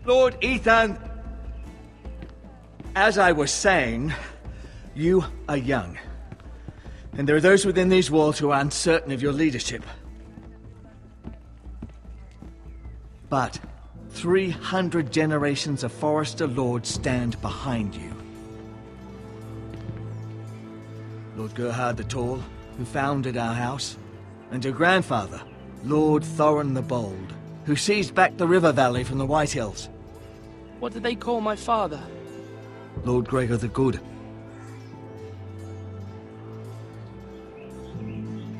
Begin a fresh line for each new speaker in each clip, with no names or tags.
Lord Ethan, as I was saying, you are young. And there are those within these walls who are uncertain of your leadership. But 300 generations of Forrester lords stand behind you. Lord Gerhard the Tall, who founded our house, and your grandfather, Lord Thorin the Bold, who seized back the river valley from the White Hills.
What did they call my father?
Lord Gregor the Good.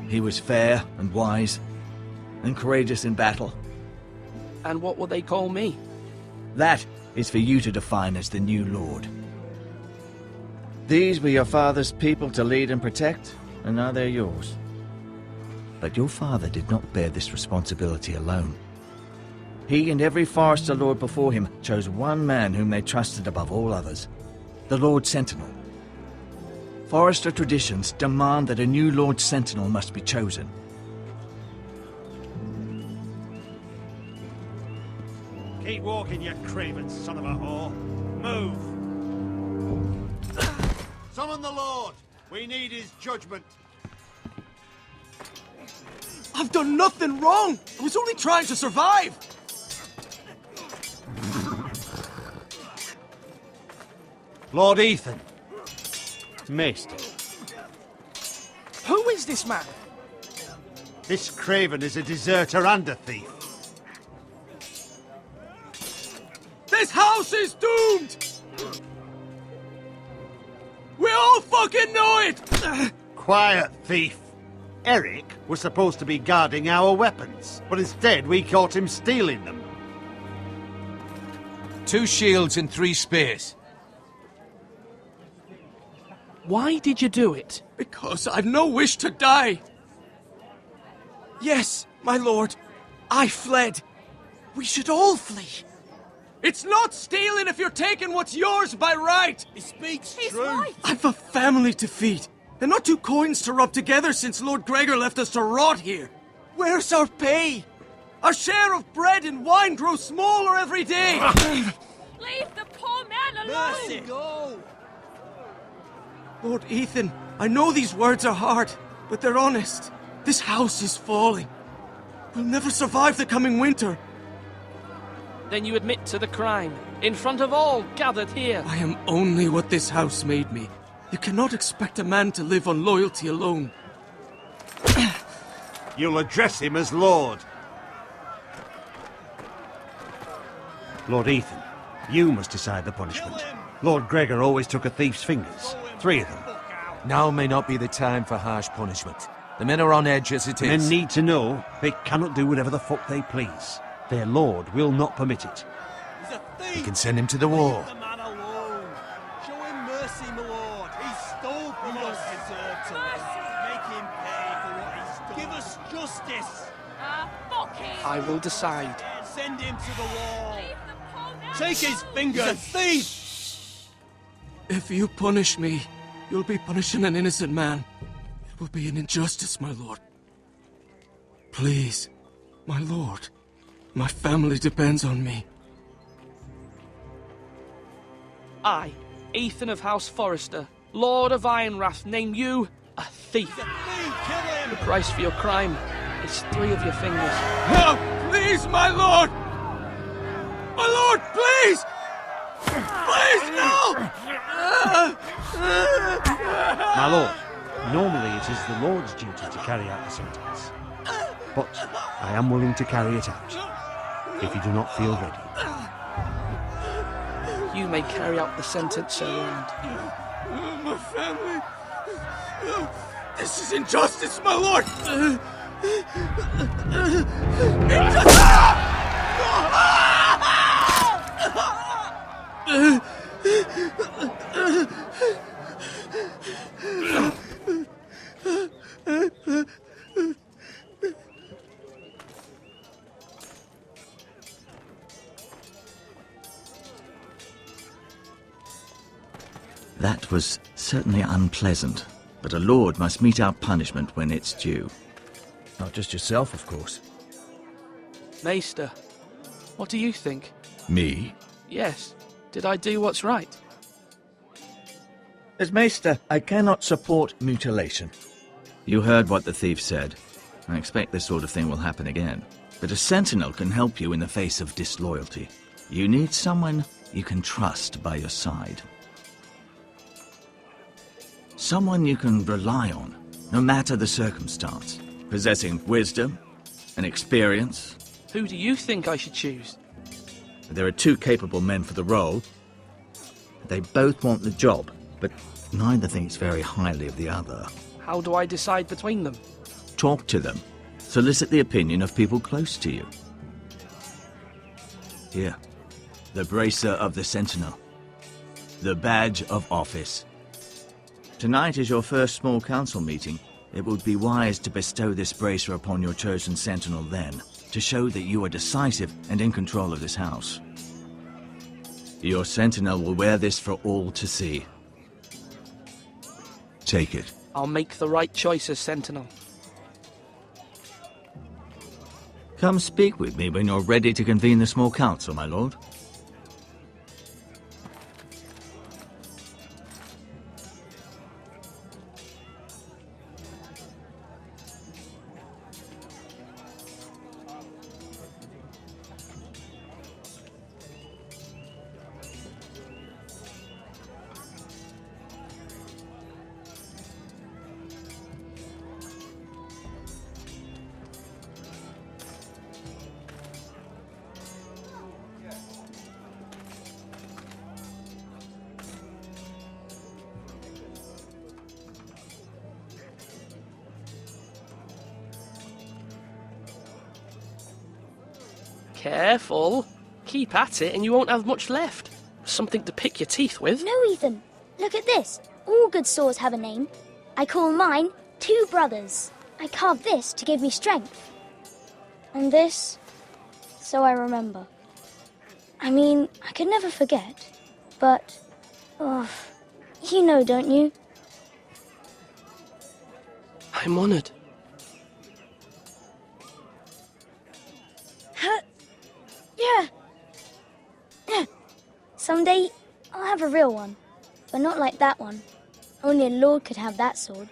He was fair and wise, and courageous in battle.
And what will they call me?
That is for you to define as the new lord. These were your father's people to lead and protect, and now they're yours. But your father did not bear this responsibility alone. He and every Forrester lord before him chose one man whom they trusted above all others, the Lord Sentinel. Forrester traditions demand that a new Lord Sentinel must be chosen.
Keep walking, you craven son of a whore. Move! Summon the Lord! We need his judgment.
I've done nothing wrong! I was only trying to survive!
Lord Ethan. Maester.
Who is this man?
This craven is a deserter and a thief.
This house is doomed! We all fucking know it!
Quiet, thief. Eric was supposed to be guarding our weapons, but instead we caught him stealing them.
2 shields and 3 spears.
Why did you do it?
Because I've no wish to die. Yes, my lord. I fled. We should all flee. It's not stealing if you're taking what's yours by right.
He speaks
truth. Right.
I've a family to feed, and not 2 coins to rub together since Lord Gregor left us to rot here. Where's our pay? Our share of bread and wine grows smaller every day.
Leave the poor man alone!
Mercy, go!
Lord Ethan, I know these words are hard, but they're honest. This house is falling. We'll never survive the coming winter.
Then you admit to the crime, in front of all gathered here.
I am only what this house made me. You cannot expect a man to live on loyalty alone.
You'll address him as Lord. Lord Ethan, you must decide the punishment. Lord Gregor always took a thief's fingers. 3 of them.
Now may not be the time for harsh punishment. The men are on edge as it is.
Men need to know they cannot do whatever the fuck they please. Their lord will not permit it.
He's a thief!
You can send him to the wall.
Leave the man alone. Show him mercy, my lord. He stole from us. Deserve to make him pay for what he stole. Give us justice.
Fuck him!
I will decide.
Send him to the wall.
Leave the poor man
Take his fingers! He's a thief! If you punish me, you'll be punishing an innocent man. It will be an injustice, my lord. Please, my lord. My family depends on me.
I, Ethan of House Forrester, Lord of Ironrath, name you a thief.
Kill him!
The price for your crime is 3 of your fingers.
No! Please, my lord! My lord, please! Please, no!
My lord, normally it is the Lord's duty to carry out the sentence. But I am willing to carry it out, if you do not feel ready.
You may carry out the sentence, Sir Round.
My family... This is injustice, my lord!
That was certainly unpleasant, but a lord must mete out punishment when it's due. Not just yourself, of course.
Maester, what do you think?
Me?
Yes. Did I do what's right?
As Maester, I cannot support mutilation. You heard what the thief said. I expect this sort of thing will happen again. But a sentinel can help you in the face of disloyalty. You need someone you can trust by your side. Someone you can rely on, no matter the circumstance. Possessing wisdom and experience.
Who do you think I should choose?
There are two capable men for the role. They both want the job, but neither thinks very highly of the other.
How do I decide between them?
Talk to them. Solicit the opinion of people close to you. Here. The bracer of the Sentinel. The badge of office. Tonight is your first small council meeting. It would be wise to bestow this bracer upon your chosen Sentinel then, to show that you are decisive and in control of this house. Your Sentinel will wear this for all to see. Take it.
I'll make the right choice as Sentinel.
Come speak with me when you're ready to convene the small council, my lord.
Careful. Keep at it and you won't have much left. Something to pick your teeth with.
No, Ethan. Look at this. All good swords have a name. I call mine Two Brothers. I carved this to give me strength. And this, so I remember. I mean, I could never forget. But, oh, you know, don't you?
I'm honoured.
Yeah. Someday, I'll have a real one. But not like that one. Only a lord could have that sword.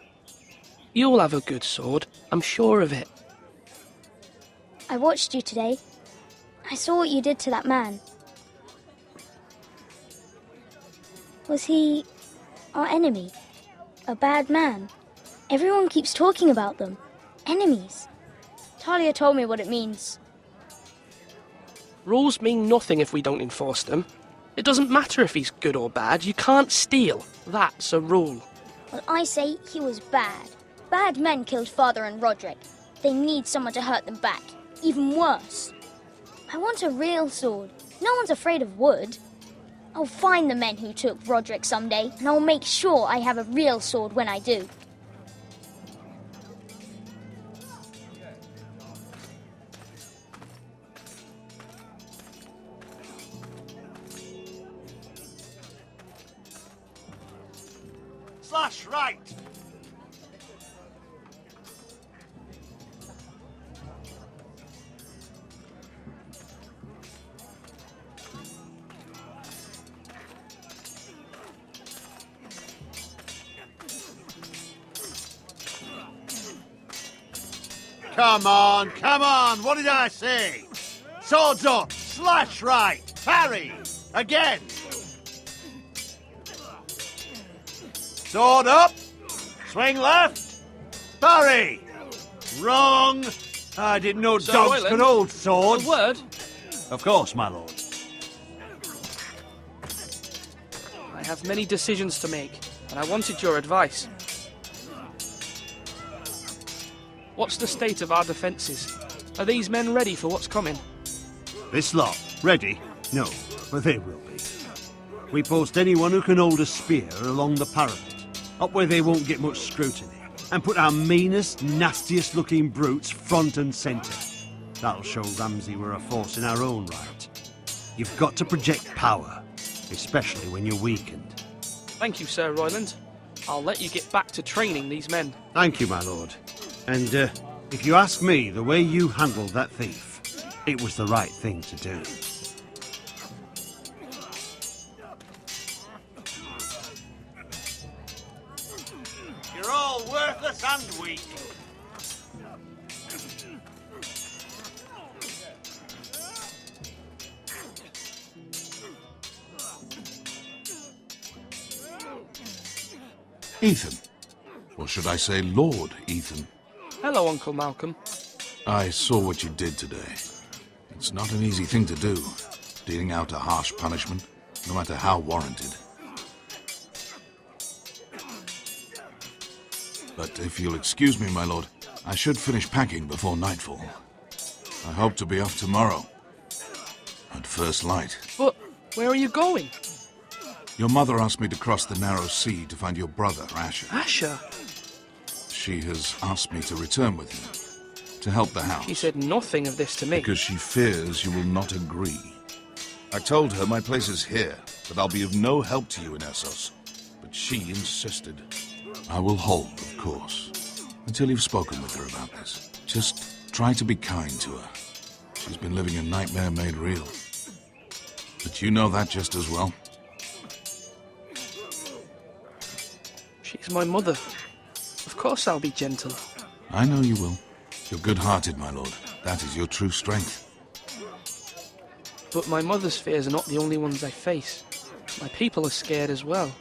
You'll have a good sword. I'm sure of it.
I watched you today. I saw what you did to that man. Was he our enemy? A bad man? Everyone keeps talking about them. Enemies. Talia told me what it means.
Rules mean nothing if we don't enforce them. It doesn't matter if he's good or bad. You can't steal. That's a rule.
Well, I say he was bad. Bad men killed Father and Roderick. They need someone to hurt them back. Even worse. I want a real sword. No one's afraid of wood. I'll find the men who took Roderick someday, and I'll make sure I have a real sword when I do.
Slash right! Come on, what did I say? Swords up, slash right, parry, again. Sword up, swing left, parry. Wrong. I didn't know
Sir
dogs
Royland,
could hold swords.
A word?
Of course, my lord.
I have many decisions to make, and I wanted your advice. What's the state of our defences? Are these men ready for what's coming?
This lot, ready? No, but they will be. We post anyone who can hold a spear along the parapet, up where they won't get much scrutiny, and put our meanest, nastiest looking brutes front and centre. That'll show Ramsay we're a force in our own right. You've got to project power, especially when you're weakened.
Thank you, Sir Royland. I'll let you get back to training these men.
Thank you, my lord. And, if you ask me, the way you handled that thief, it was the right thing to do. worthless and weak.
Ethan. Or should I say Lord Ethan?
Hello, Uncle Malcolm.
I saw what you did today. It's not an easy thing to do, dealing out a harsh punishment, no matter how warranted. But if you'll excuse me, my lord, I should finish packing before nightfall. I hope to be off tomorrow. At first light.
But where are you going?
Your mother asked me to cross the narrow sea to find your brother, Asher.
Asher?
She has asked me to return with you, to help the house.
She said nothing of this to me.
Because she fears you will not agree. I told her my place is here, that I'll be of no help to you in Essos. But she insisted. I will hold, of course, until you've spoken with her about this. Just try to be kind to her. She's been living a nightmare made real. But you know that just as well.
She's my mother. Of course I'll be gentle.
I know you will. You're good-hearted, my lord. That is your true strength.
But my mother's fears are not the only ones I face. My people are scared as well.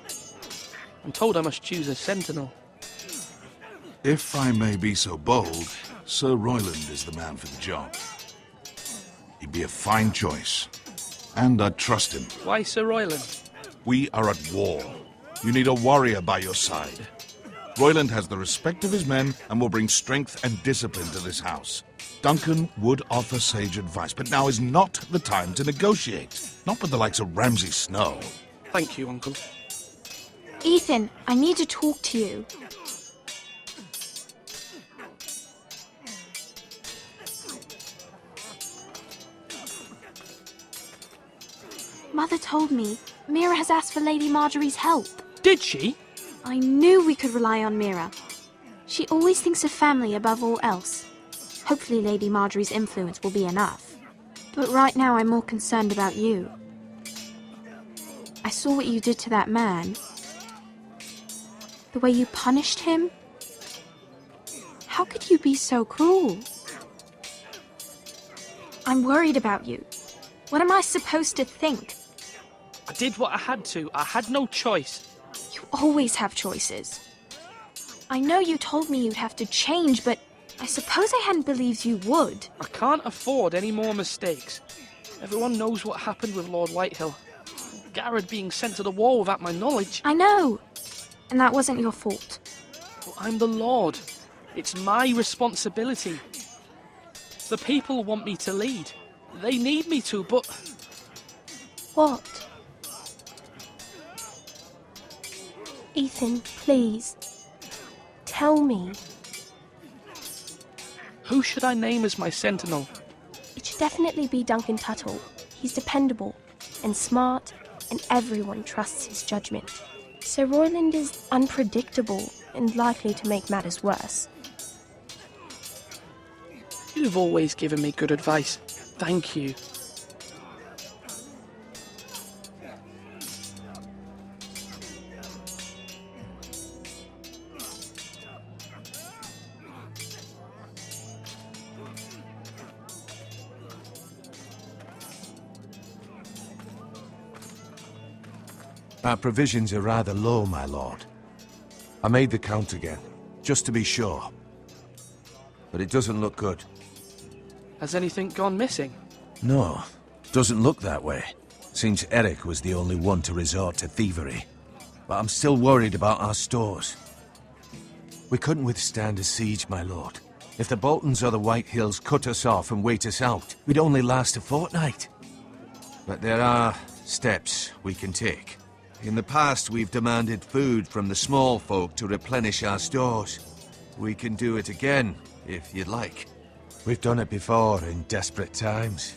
I'm told I must choose a sentinel.
If I may be so bold, Sir Royland is the man for the job. He'd be a fine choice. And I'd trust him.
Why Sir Royland?
We are at war. You need a warrior by your side. Royland has the respect of his men and will bring strength and discipline to this house. Duncan would offer sage advice, but now is not the time to negotiate. Not with the likes of Ramsay Snow.
Thank you, Uncle.
Ethan, I need to talk to you. Mother told me Mira has asked for Lady Marjorie's help.
Did she?
I knew we could rely on Mira. She always thinks of family above all else. Hopefully Lady Marjorie's influence will be enough. But right now I'm more concerned about you. I saw what you did to that man. The way you punished him. How could you be so cruel? I'm worried about you. What am I supposed to think?
I did what I had to. I had no choice.
You always have choices. I know you told me you'd have to change, but I suppose I hadn't believed you would.
I can't afford any more mistakes. Everyone knows what happened with Lord Whitehill. Gared being sent to the war without my knowledge.
I know. And that wasn't your fault.
But I'm the Lord. It's my responsibility. The people want me to lead. They need me to, but...
What? Ethan, please. Tell me.
Who should I name as my sentinel?
It should definitely be Duncan Tuttle. He's dependable and smart, and everyone trusts his judgment. Sir Royland is unpredictable and likely to make matters worse.
You've always given me good advice. Thank you.
Our provisions are rather low, my lord. I made the count again, just to be sure. But it doesn't look good.
Has anything gone missing?
No, doesn't look that way. Seems Eric was the only one to resort to thievery. But I'm still worried about our stores. We couldn't withstand a siege, my lord. If the Boltons or the Whitehills cut us off and wait us out, we'd only last a fortnight. But there are steps we can take. In the past, we've demanded food from the small folk to replenish our stores. We can do it again, if you'd like. We've done it before in desperate times.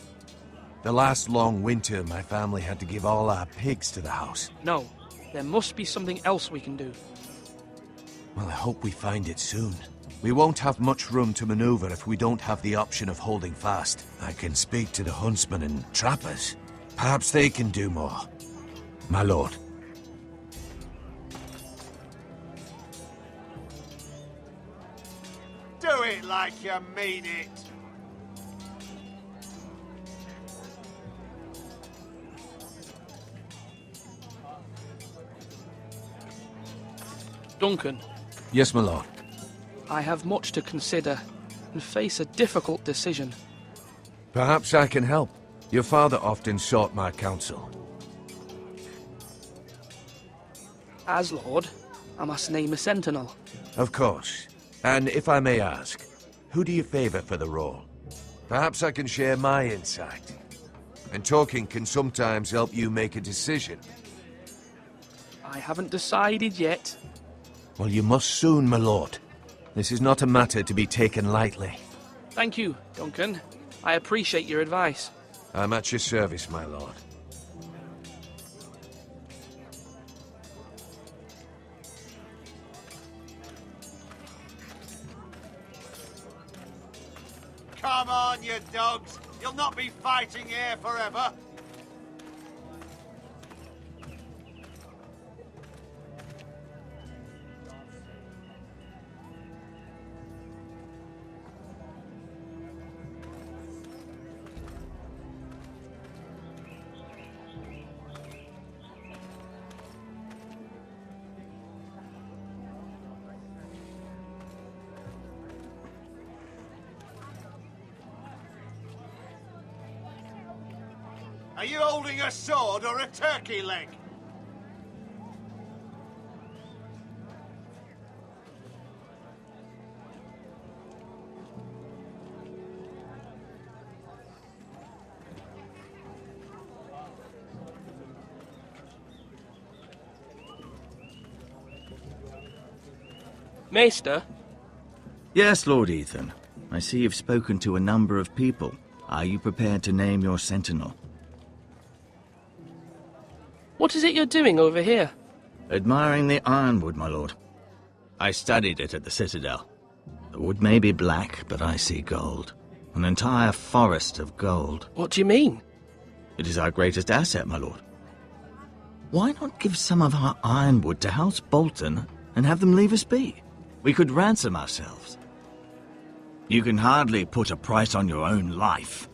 The last long winter, my family had to give all our pigs to the house.
No, there must be something else we can do.
Well, I hope we find it soon. We won't have much room to maneuver if we don't have the option of holding fast. I can speak to the huntsmen and trappers. Perhaps they can do more. My lord.
Do it like you mean it.
Duncan,
Yes, my lord.
I have much to consider and face a difficult decision.
Perhaps I can help. Your father often sought my counsel.
As Lord, I must name a sentinel.
Of course. And if I may ask, who do you favor for the role? Perhaps I can share my insight. And talking can sometimes help you make a decision.
I haven't decided yet.
Well, you must soon, my lord. This is not a matter to be taken lightly.
Thank you, Duncan. I appreciate your advice.
I'm at your service, my lord.
Come on, you dogs. You'll not be fighting here forever. Are you holding a sword or a turkey leg?
Maester,
Yes, Lord Ethan. I see you've spoken to a number of people. Are you prepared to name your sentinel?
what is it you're doing over here?
Admiring the Ironwood, my lord. I studied it at the Citadel. The wood may be black, but I see gold. An entire forest of gold.
What do you mean?
It is our greatest asset, my lord. Why not give some of our ironwood to House Bolton and have them leave us be? We could ransom ourselves. You can hardly put a price on your own life,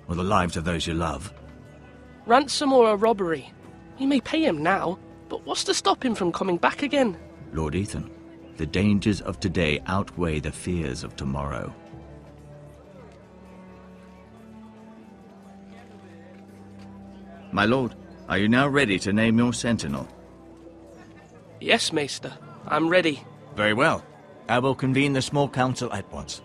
or the lives of those you love.
Ransom or a robbery? We may pay him now, but what's to stop him from coming back again?
Lord Ethan, the dangers of today outweigh the fears of tomorrow. My lord, are you now ready to name your sentinel?
Yes, Maester. I'm ready.
Very well. I will convene the small council at once.